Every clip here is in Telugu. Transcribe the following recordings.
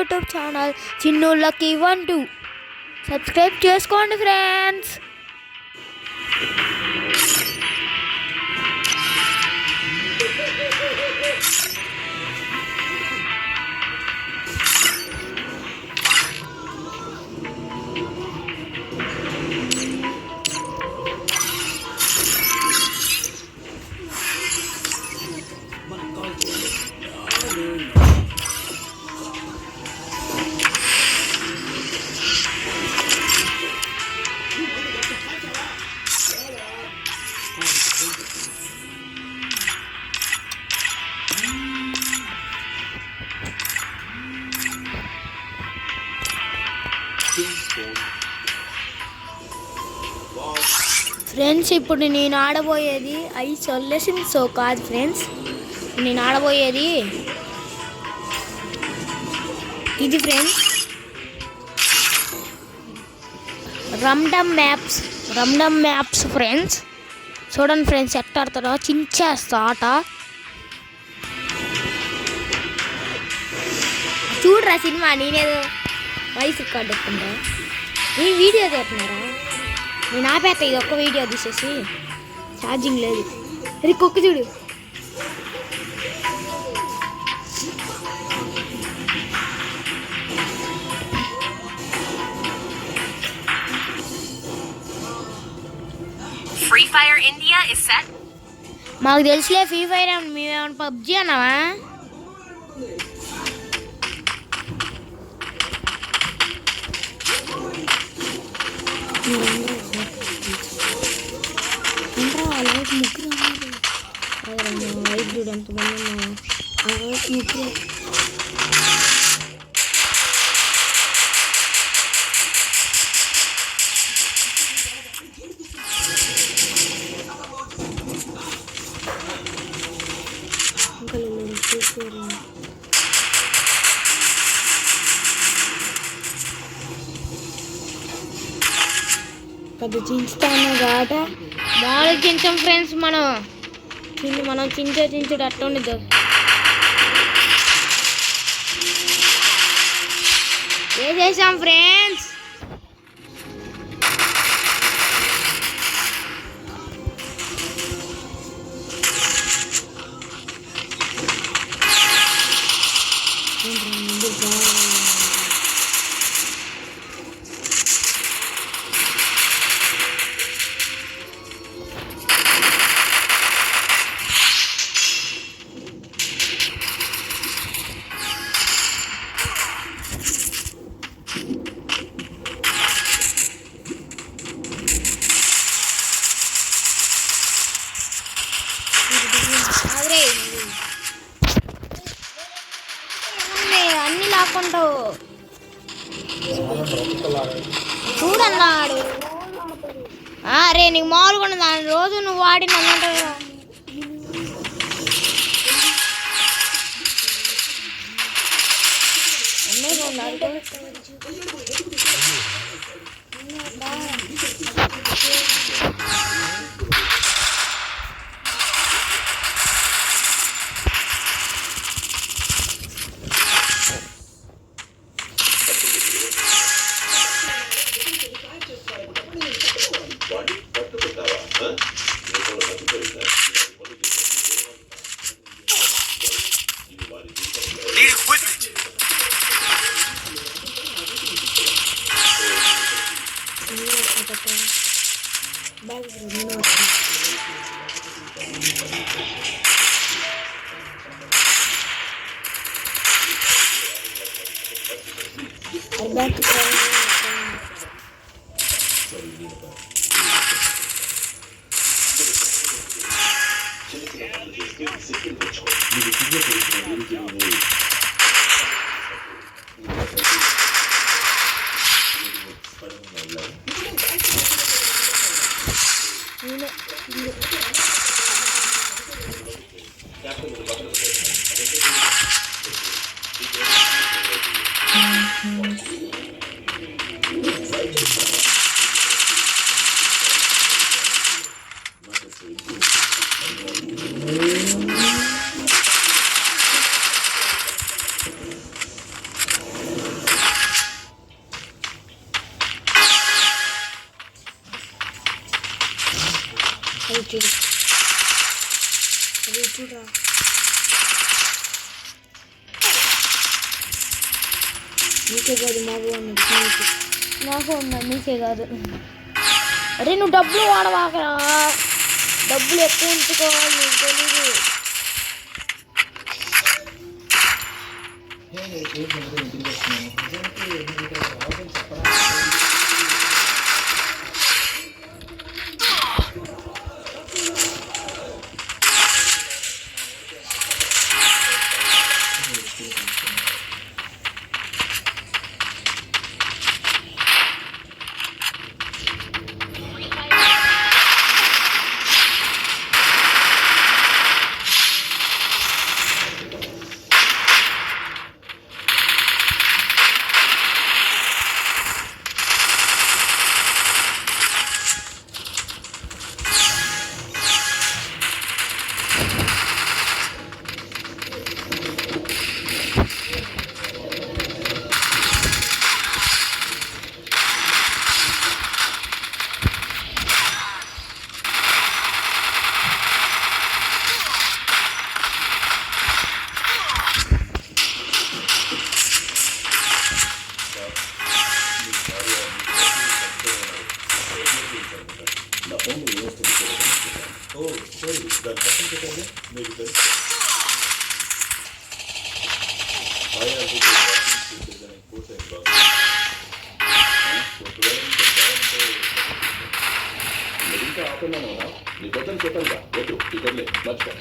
YouTube channel Chinnu lucky 12 subscribe చేసుకోండి ఫ్రెండ్స్. ఫ్రెండ్స్, ఇప్పుడు నేను ఆడబోయేది ఐసోలేషన్ షో కాదు ఫ్రెండ్స్. నేను ఆడబోయేది ఇది ఫ్రెండ్స్, రమ్డమ్ మ్యాప్స్ ఫ్రెండ్స్. చూడండి ఫ్రెండ్స్ ఎట్ట ఆడతారో, చించేస్తా ఆట. చూడరా సినిమా, నేనేదో వాయిస్ రికార్డ్ ఎత్తుంటా. ఈ వీడియో తీస్తున్నారా? నేను ఆపేస్తా ఇది ఒక్క వీడియో తీసేసి, ఛార్జింగ్ లేదు. అది కుక్క చూడు. Free Fire India is set. మాకు తెలుసులే ఫ్రీ ఫైర్ అని. మేమేమన్నా పబ్జీ అన్నావా? వైపు చూడు ఎంతమంది ముగ్గురు. పెద్ద చించుతాను ఆట. మామూలుగా చించాం ఫ్రెండ్స్. మనం చించుడు అట్ట ఉండదు. ఏం చేసాం ఫ్రెండ్స్? అన్ని లాక్కుంటావు చూడన్నాడు. అరే నీకు మామూలుగా ఉండదు, దాని రోజు నువ్వు వాడిన అన్నట్టు. అది చూడు, అది చూడరా. నీకే కాదు మాకు ఉన్నది, నాకు ఉన్నది నీకే కాదు. అరే నువ్వు డబ్బులు వాడవాకరా, డబ్బులు ఎక్కువ ఉంచుకోవాలి నీకు తెలీదు. ఇంకా ఆపన్నాను నీ బద్దలు చెప్పండి వద్దు ఇక్కడలే మర్చిపో.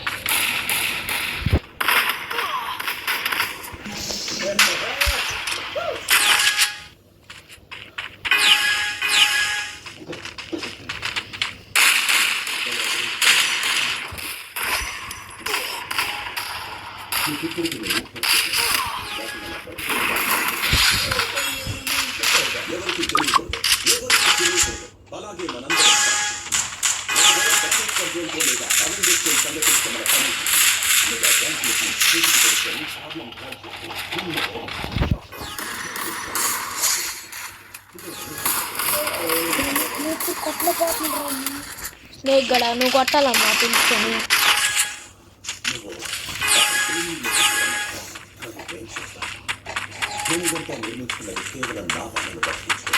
ఎవరికి తెలియకూడదు, ఎవరికి తెలియకూడదు. అలాగే మనందరం కంట్రోల్ లేదా అమలు చేసుకొని సందర్శించే మన పని లేదా బ్యాంకులకి చేతికి పెట్టుకొని సాధ్యం స్నేక్ గడ నువ్వు కొట్టాలమ్మా తెలుసుకొని. దేనికంతా నిర్మించుకున్నది కేవలం నా పనులు పట్టించుకో.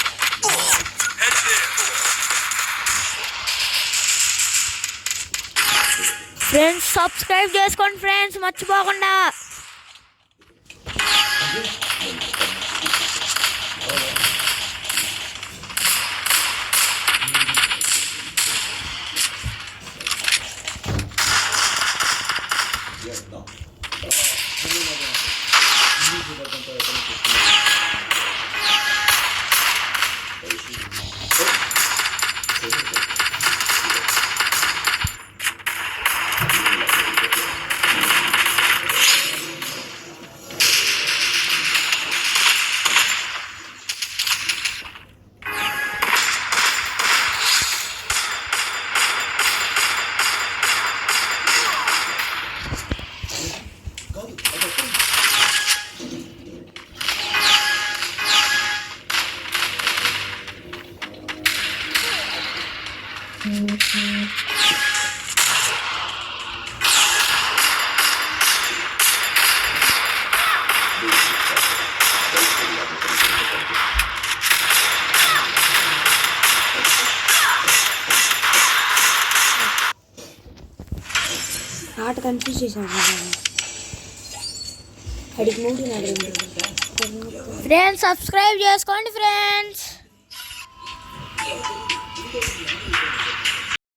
ఫ్రెండ్స్ సబ్స్క్రైబ్ చేసుకోండి ఫ్రెండ్స్, మర్చిపోకుండా. ఆట కన్ఫ్యూజ్ చేశాను అడిగి మూడు ఫ్రెండ్స్ సబ్స్క్రైబ్ చేసుకోండి ఫ్రెండ్స్.